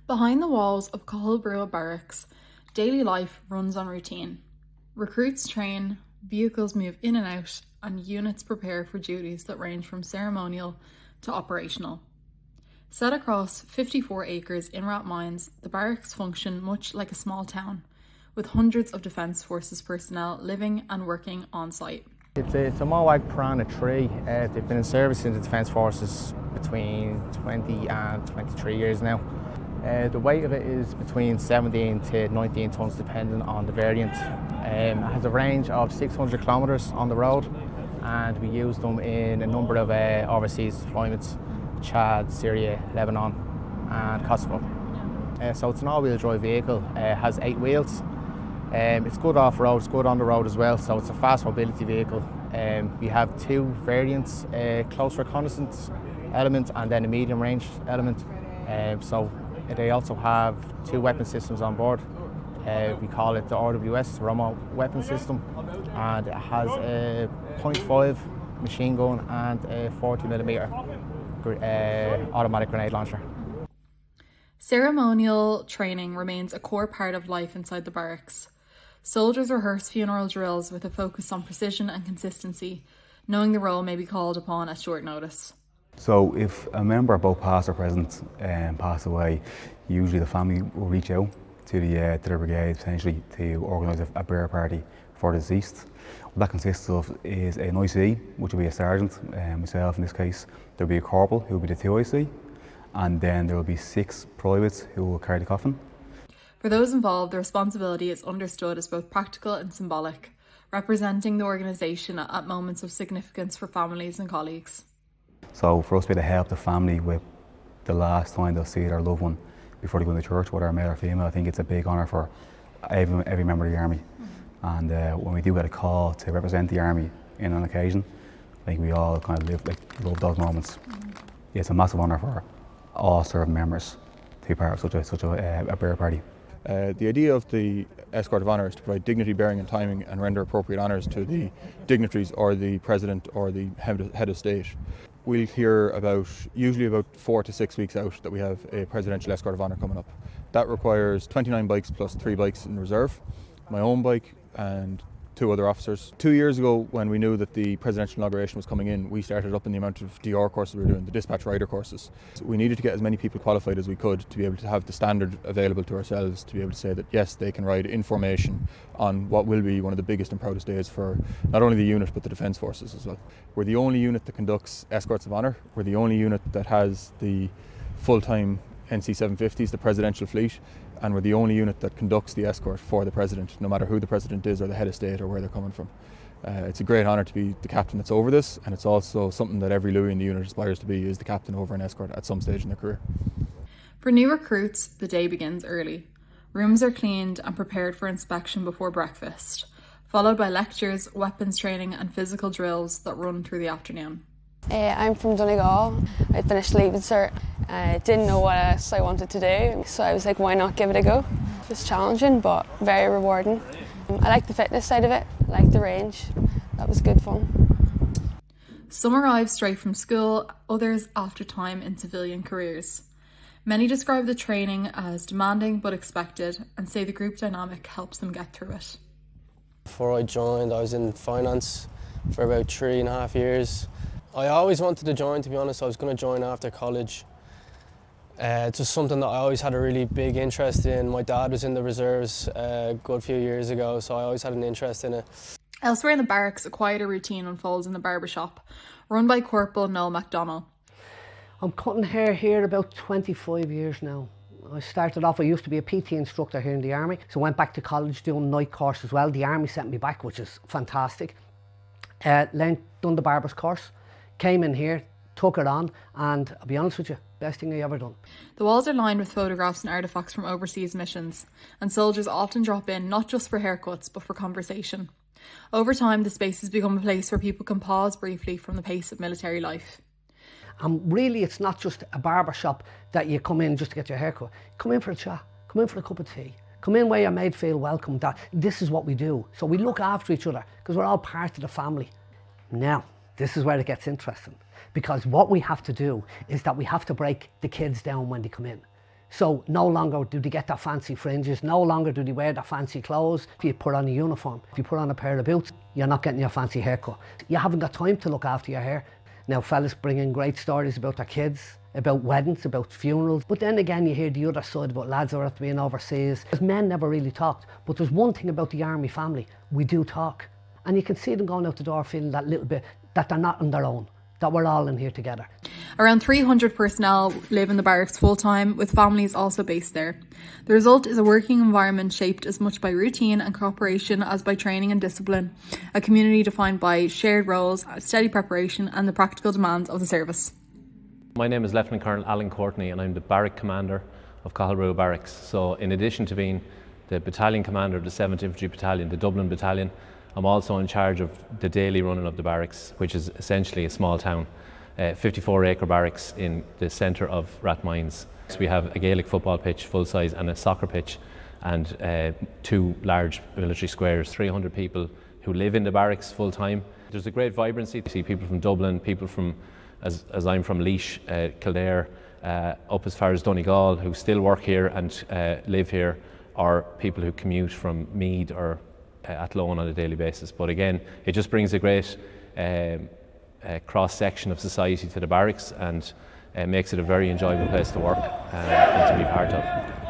Behind the walls of Cathal Brugha Barracks, daily life runs on routine. Recruits train, vehicles move in and out, and units prepare for duties that range from ceremonial to operational. Set across 54 acres in Rathmines, the barracks function much like a small town, with hundreds of Defence Forces personnel living and working on site. It's a Mohawk Piranha 3. They've been in service in the Defence Forces between 20 and 23 years now. The weight of it is between 17 to 19 tonnes depending on the variant. It has a range of 600 kilometres on the road, and we use them in a number of overseas deployments: Chad, Syria, Lebanon and Kosovo. So it's an all-wheel drive vehicle. It has 8 wheels. It's good off-road, it's good on the road as well, so it's a fast mobility vehicle. We have 2 variants, close reconnaissance element and then a medium range element. So they also have 2 weapon systems on board. We call it the RWS, Remote Weapon System, and it has a .5 machine gun and a 40mm automatic grenade launcher. Ceremonial training remains a core part of life inside the barracks. Soldiers rehearse funeral drills with a focus on precision and consistency, knowing the role may be called upon at short notice. So if a member, both past or present, pass away, usually the family will reach out to the brigade potentially to organise a burial party for the deceased. What that consists of is an IC, which will be a sergeant, myself in this case. There will be a corporal who will be the 2 IC, and then there will be 6 privates who will carry the coffin. For those involved, the responsibility is understood as both practical and symbolic, representing the organisation at moments of significance for families and colleagues. So for us to be able to help the family with the last time they'll see their loved one before they go into church, whether male or female, I think it's a big honour for every member of the Army. And when we do get a call to represent the Army in an occasion, I think we all kind of love those moments. Yeah, it's a massive honour for all serving members to be part of such a burial party. The idea of the escort of honour is to provide dignity, bearing and timing and render appropriate honours to the dignitaries or the President or the head of state. We'll hear usually about 4 to 6 weeks out that we have a presidential escort of honour coming up. That requires 29 bikes plus 3 bikes in reserve, my own bike and 2 other officers. 2 years ago, when we knew that the presidential inauguration was coming in, we started up in the amount of DR courses we were doing, the dispatch rider courses. So we needed to get as many people qualified as we could to be able to have the standard available to ourselves, to be able to say that yes, they can ride in formation on what will be one of the biggest and proudest days for not only the unit but the Defence Forces as well. We're the only unit that conducts escorts of honour. We're the only unit that has the full-time NC-750s, the presidential fleet, and we're the only unit that conducts the escort for the President, no matter who the President is or the head of state or where they're coming from. It's a great honour to be the captain that's over this, and it's also something that every Louis in the unit aspires to be, is the captain over an escort at some stage in their career. For new recruits, the day begins early. Rooms are cleaned and prepared for inspection before breakfast, followed by lectures, weapons training and physical drills that run through the afternoon. I'm from Donegal. I finished Leaving Cert. I didn't know what else I wanted to do, so I was like, why not give it a go? It was challenging but very rewarding. I like the fitness side of it, I like the range. That was good fun. Some arrive straight from school, others after time in civilian careers. Many describe the training as demanding but expected and say the group dynamic helps them get through it. Before I joined, I was in finance for about 3.5 years. I always wanted to join, to be honest. I was going to join after college. It's just something that I always had a really big interest in. My dad was in the reserves a good few years ago, so I always had an interest in it. Elsewhere in the barracks, a quieter routine unfolds in the barber shop, run by Corporal Noel MacDonald. I'm cutting hair here about 25 years now. I started off, I used to be a PT instructor here in the Army, so went back to college doing night course as well. The Army sent me back, which is fantastic. Done the barber's course. Came in here, took it on, and I'll be honest with you, best thing I ever done. The walls are lined with photographs and artefacts from overseas missions, and soldiers often drop in not just for haircuts but for conversation. Over time, the space has become a place where people can pause briefly from the pace of military life. And really, it's not just a barber shop that you come in just to get your haircut. Come in for a chat, come in for a cup of tea, come in where you're made feel welcome, that this is what we do. So we look after each other because we're all part of the family. Now, this is where it gets interesting, because what we have to do is that we have to break the kids down when they come in. So no longer do they get their fancy fringes, no longer do they wear their fancy clothes. If you put on a uniform, if you put on a pair of boots, you're not getting your fancy haircut. You haven't got time to look after your hair. Now fellas bring in great stories about their kids, about weddings, about funerals. But then again, you hear the other side about lads who are being overseas. Because men never really talked. But there's one thing about the army family, we do talk. And you can see them going out the door feeling that little bit, that they're not on their own, that we're all in here together. Around 300 personnel live in the barracks full-time, with families also based there. The result is a working environment shaped as much by routine and cooperation as by training and discipline, a community defined by shared roles, steady preparation and the practical demands of the service. My name is Lieutenant Colonel Alan Courtney and I'm the barrack commander of Cathal Brugha Barracks. So in addition to being the battalion commander of the 7th Infantry Battalion, the Dublin Battalion, I'm also in charge of the daily running of the barracks, which is essentially a small town, 54-acre barracks in the centre of Rathmines. So we have a Gaelic football pitch, full size, and a soccer pitch, and 2 large military squares, 300 people who live in the barracks full time. There's a great vibrancy. You see people from Dublin, people from, as I'm from Laois, Kildare, up as far as Donegal, who still work here and live here, or people who commute from Meath or Athlone on a daily basis. But again, it just brings a great cross-section of society to the barracks and makes it a very enjoyable place to work and to be part of.